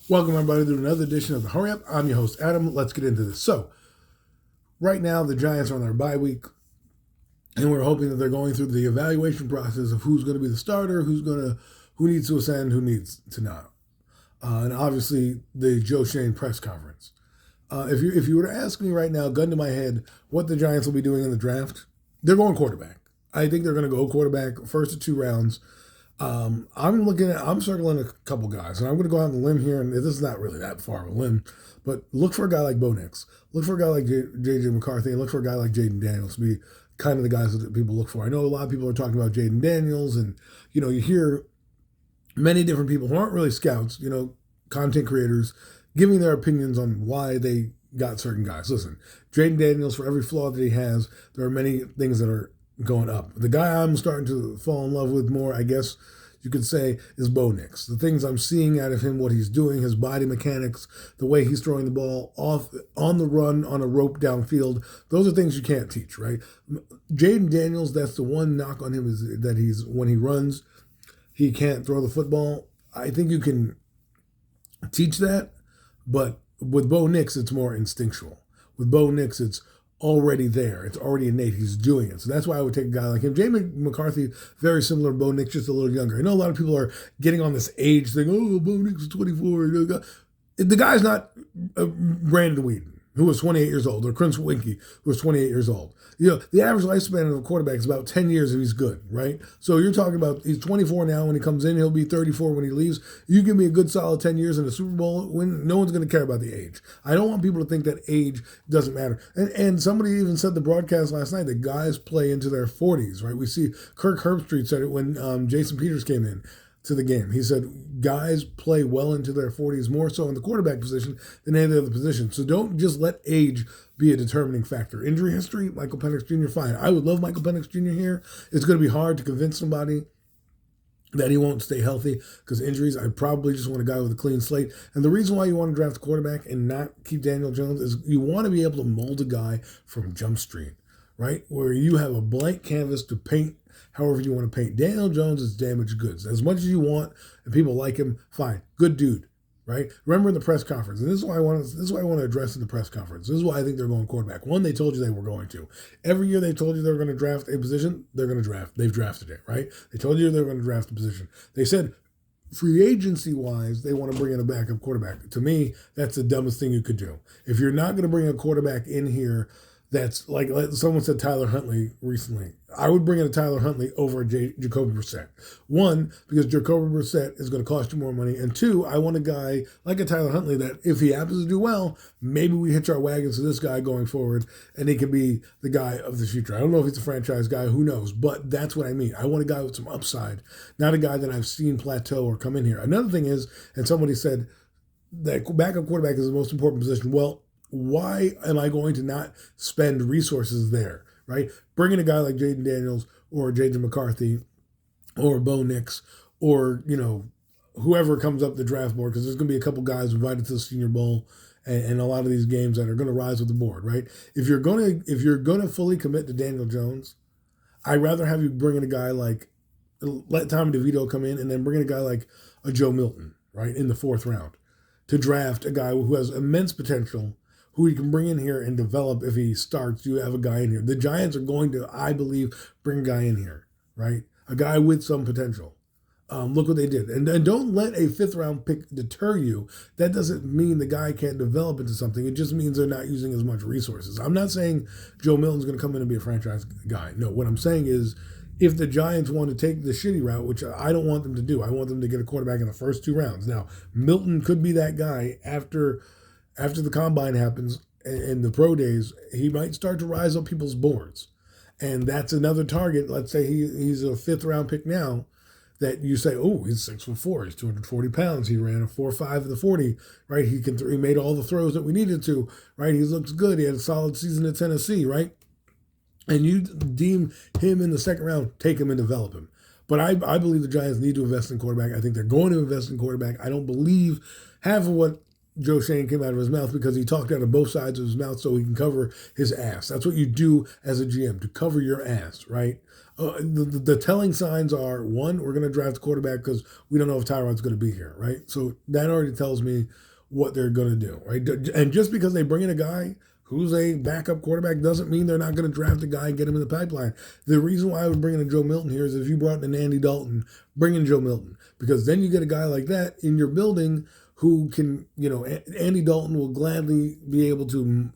Welcome, everybody, to another edition of the Hurry Up. I'm your host, Adam. Let's get into this. So, right now, the Giants are on their bye week, and we're hoping that they're going through the evaluation process of who's going to be the starter, who needs to ascend, who needs to not, and obviously the Joe Schoen press conference. If you were to ask me right now, gun to my head, what the Giants will be doing in the draft, they're going quarterback. I think they're going to go quarterback first of 2 rounds. I'm circling a couple guys, and I'm going to go out on a limb here, and this is not really that far of a limb, but look for a guy like Bo Nix, look for a guy like J.J. McCarthy, and look for a guy like Jaden Daniels to be kind of the guys that people look for. I know a lot of people are talking about Jaden Daniels, and you hear many different people who aren't really scouts, content creators, giving their opinions on why they got certain guys. Listen, Jaden Daniels, for every flaw that he has, there are many things that are going up. The guy I'm starting to fall in love with more, I guess you could say, is Bo Nix. The things I'm seeing out of him, what he's doing, his body mechanics, the way he's throwing the ball off on the run, on a rope downfield, those are things you can't teach, right? Jaden Daniels, that's the one knock on him, is that when he runs, he can't throw the football. I think you can teach that, but with Bo Nix, it's more instinctual. With Bo Nix, it's already there. It's already innate. He's doing it. So that's why I would take a guy like him. Jamie McCarthy, very similar to Bo Nix, just a little younger. I know a lot of people are getting on this age thing. Oh, Bo Nix is 24. The guy's not Brandon Weeden, who was 28 years old, or Chris Winkie, who was 28 years old. The average lifespan of a quarterback is about 10 years if he's good, right? So you're talking about, he's 24 now. When he comes in, he'll be 34 when he leaves. You give me a good solid 10 years in a Super Bowl win, no one's going to care about the age. I don't want people to think that age doesn't matter. And somebody even said the broadcast last night that guys play into their 40s, right? We see Kirk Herbstreit said it when Jason Peters came in to the game. He said guys play well into their 40s, more so in the quarterback position than any other position. So don't just let age be a determining factor. Injury history, Michael Penix Jr., fine. I would love Michael Penix Jr. here. It's going to be hard to convince somebody that he won't stay healthy because injuries. I probably just want a guy with a clean slate. And the reason why you want to draft a quarterback and not keep Daniel Jones is you want to be able to mold a guy from Jump Street, right? Where you have a blank canvas to paint however you want to paint. Daniel Jones is damaged goods. As much as you want and people like him, fine. Good dude, right? Remember in the press conference, and this is why I want to address in the press conference. This is why I think they're going quarterback. One, they told you they were going to. Every year they told you they were going to draft a position, they're going to draft. They've drafted it, right? They told you they were going to draft a position. They said free agency wise, they want to bring in a backup quarterback. To me, that's the dumbest thing you could do. If you're not going to bring a quarterback in here, that's like someone said Tyler Huntley recently. I would bring in a Tyler Huntley over Jacoby Brissett. One, because Jacoby Brissett is going to cost you more money. And two, I want a guy like a Tyler Huntley that if he happens to do well, maybe we hitch our wagons to this guy going forward and he can be the guy of the future. I don't know if he's a franchise guy, who knows? But that's what I mean. I want a guy with some upside, not a guy that I've seen plateau or come in here. Another thing is, and somebody said that backup quarterback is the most important position. Well, why am I going to not spend resources there, right? Bringing a guy like Jaden Daniels or J.J. McCarthy or Bo Nix or, whoever comes up the draft board, because there's going to be a couple guys invited to the Senior Bowl and a lot of these games that are going to rise with the board, right? If you're going to fully commit to Daniel Jones, I'd rather have you bring in a guy like, let Tommy DeVito come in and then bring in a guy like a Joe Milton, right, in the 4th round to draft a guy who has immense potential, who you can bring in here and develop. If he starts, you have a guy in here. The Giants are going to, I believe, bring a guy in here, right? A guy with some potential. Look what they did. And don't let a 5th round pick deter you. That doesn't mean the guy can't develop into something. It just means they're not using as much resources. I'm not saying Joe Milton's going to come in and be a franchise guy. No, what I'm saying is if the Giants want to take the shitty route, which I don't want them to do, I want them to get a quarterback in the first 2 rounds. Now, Milton could be that guy after the combine happens and the pro days. He might start to rise up people's boards. And that's another target. Let's say he's a 5th round pick now that you say, oh, he's 6'4", he's 240 pounds. He ran a 4.5 in the 40, right? He made all the throws that we needed to, right? He looks good. He had a solid season at Tennessee, right? And you deem him in the 2nd round, take him and develop him. But I believe the Giants need to invest in quarterback. I think they're going to invest in quarterback. I don't believe half of what Joe Schoen came out of his mouth because he talked out of both sides of his mouth so he can cover his ass. That's what you do as a GM, to cover your ass, right? The telling signs are, one, we're going to draft a quarterback because we don't know if Tyrod's going to be here, right? So that already tells me what they're going to do, right? And just because they bring in a guy who's a backup quarterback doesn't mean they're not going to draft a guy and get him in the pipeline. The reason why I would bring in a Joe Milton here is if you brought in Andy Dalton, bring in Joe Milton, because then you get a guy like that in your building who can, Andy Dalton will gladly be able to,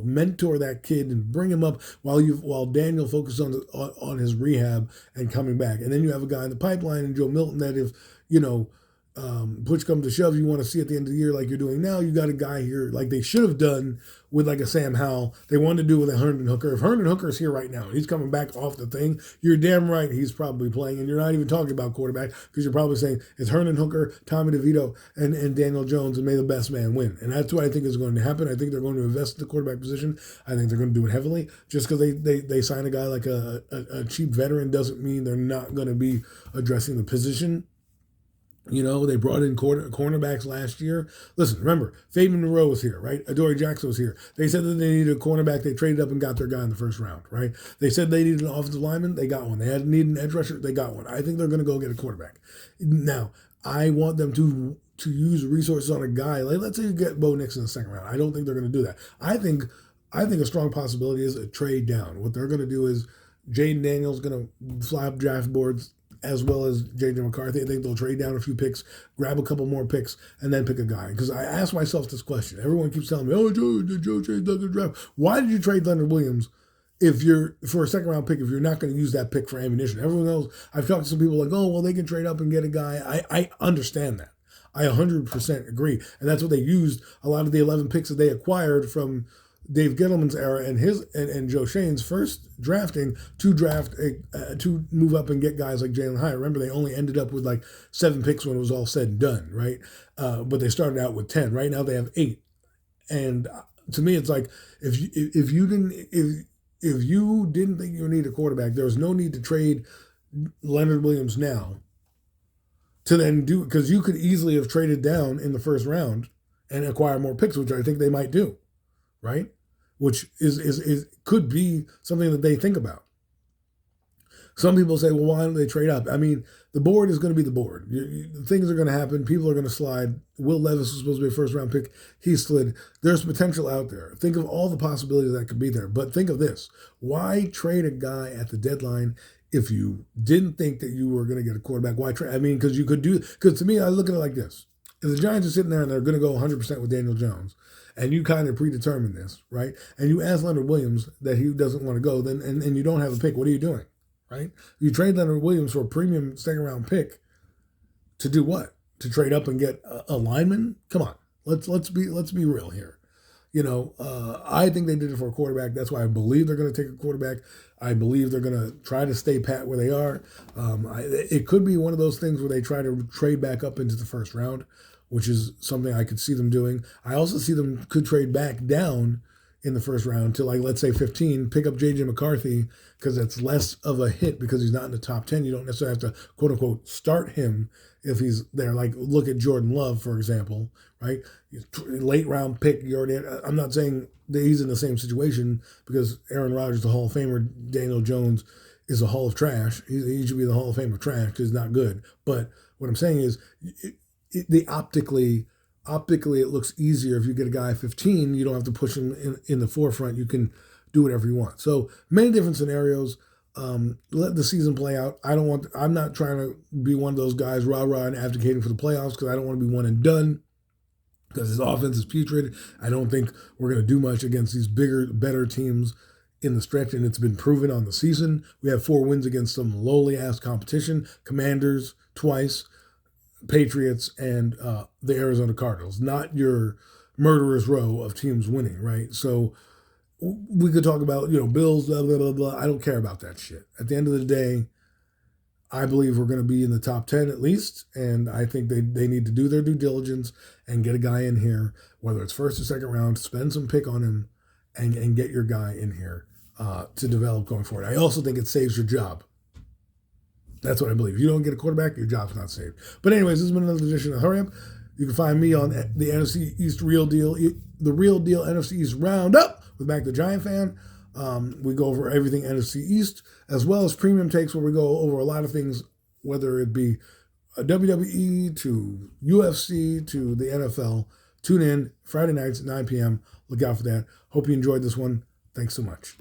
mentor that kid and bring him up while Daniel focuses on his rehab and coming back. And then you have a guy in the pipeline in Joe Milton that if, push comes to shove, you want to see at the end of the year like you're doing now, you got a guy here like they should have done with like a Sam Howell. They wanted to do with a Herndon Hooker. If Herndon Hooker's here right now and he's coming back off the thing, you're damn right he's probably playing. And you're not even talking about quarterback because you're probably saying it's Herndon Hooker, Tommy DeVito, and Daniel Jones, and may the best man win. And that's what I think is going to happen. I think they're going to invest in the quarterback position. I think they're going to do it heavily. Just because they sign a guy like a cheap veteran doesn't mean they're not going to be addressing the position. They brought in cornerbacks last year. Listen, remember, Fabian Moreau was here, right? Adoree Jackson was here. They said that they needed a cornerback. They traded up and got their guy in the first round, right? They said they needed an offensive lineman. They got one. They needed an edge rusher. They got one. I think they're going to go get a quarterback. Now, I want them to use resources on a guy. Like, let's say you get Bo Nix in the second round. I don't think they're going to do that. I think a strong possibility is a trade down. What they're going to do is Jaden Daniels going to fly up draft boards, as well as J.J. McCarthy. I think they'll trade down a few picks, grab a couple more picks, and then pick a guy. Because I ask myself this question. Everyone keeps telling me, Joe trade Leonard draft. Why did you trade Leonard Williams for a second-round pick if you're not going to use that pick for ammunition? Everyone else, I've talked to some people like, they can trade up and get a guy. I understand that. I 100% agree. And that's what they used a lot of the 11 picks that they acquired from Dave Gettleman's era and Joe Shane's first drafting to move up and get guys like Jalen Hyatt. Remember, they only ended up with like 7 picks when it was all said and done, right? But they started out with 10. Right now they have 8. And to me, it's like if you didn't think you need a quarterback, there was no need to trade Leonard Williams now to then do, because you could easily have traded down in the first round and acquire more picks, which I think they might do. Right? Which is could be something that they think about. Some people say, well, why don't they trade up? I mean, the board is going to be the board. Things are going to happen. People are going to slide. Will Levis was supposed to be a first-round pick. He slid. There's potential out there. Think of all the possibilities that could be there. But think of this. Why trade a guy at the deadline if you didn't think that you were going to get a quarterback? Why trade? I mean, because you could do – because to me, I look at it like this. If the Giants are sitting there and they're going to go 100% with Daniel Jones – and you kind of predetermine this, right? And you ask Leonard Williams that he doesn't want to go, then and you don't have a pick, what are you doing, right? You trade Leonard Williams for a premium second-round pick to do what? To trade up and get a lineman? Come on, let's be real here. I think they did it for a quarterback. That's why I believe they're going to take a quarterback. I believe they're going to try to stay pat where they are. It could be one of those things where they try to trade back up into the first round, which is something I could see them doing. I also see them could trade back down in the first round to, like, let's say 15, pick up J.J. McCarthy because it's less of a hit because he's not in the top 10. You don't necessarily have to, quote unquote, start him if he's there. Like, look at Jordan Love, for example, right? Late round pick. I'm not saying that he's in the same situation because Aaron Rodgers is the Hall of Famer. Daniel Jones is a Hall of Trash. He should be the Hall of Fame of trash because he's not good. But what I'm saying is, optically it looks easier if you get a guy 15. You don't have to push him in the forefront. You can do whatever you want. So many different scenarios. Let the season play out. I'm not trying to be one of those guys rah-rah and advocating for the playoffs because I don't want to be one and done because his offense is putrid. I don't think we're going to do much against these bigger, better teams in the stretch, and it's been proven on the season. We have 4 wins against some lowly-ass competition, Commanders twice, Patriots, and the Arizona Cardinals, not your murderer's row of teams winning, right? So we could talk about, Bills, blah, blah, blah, blah. I don't care about that shit. At the end of the day, I believe we're going to be in the top 10 at least, and I think they need to do their due diligence and get a guy in here, whether it's first or second round, spend some pick on him, and get your guy in here to develop going forward. I also think it saves your job. That's what I believe. If you don't get a quarterback, your job's not saved. But anyways, this has been another edition of Hurry Up. You can find me on the NFC East Real Deal, the Real Deal NFC East Roundup with Mac the Giant Fan We go over everything NFC East, as well as premium takes where we go over a lot of things, whether it be WWE to UFC to the NFL. Tune in Friday nights at 9 p.m. Look out for that. Hope you enjoyed this one. Thanks so much.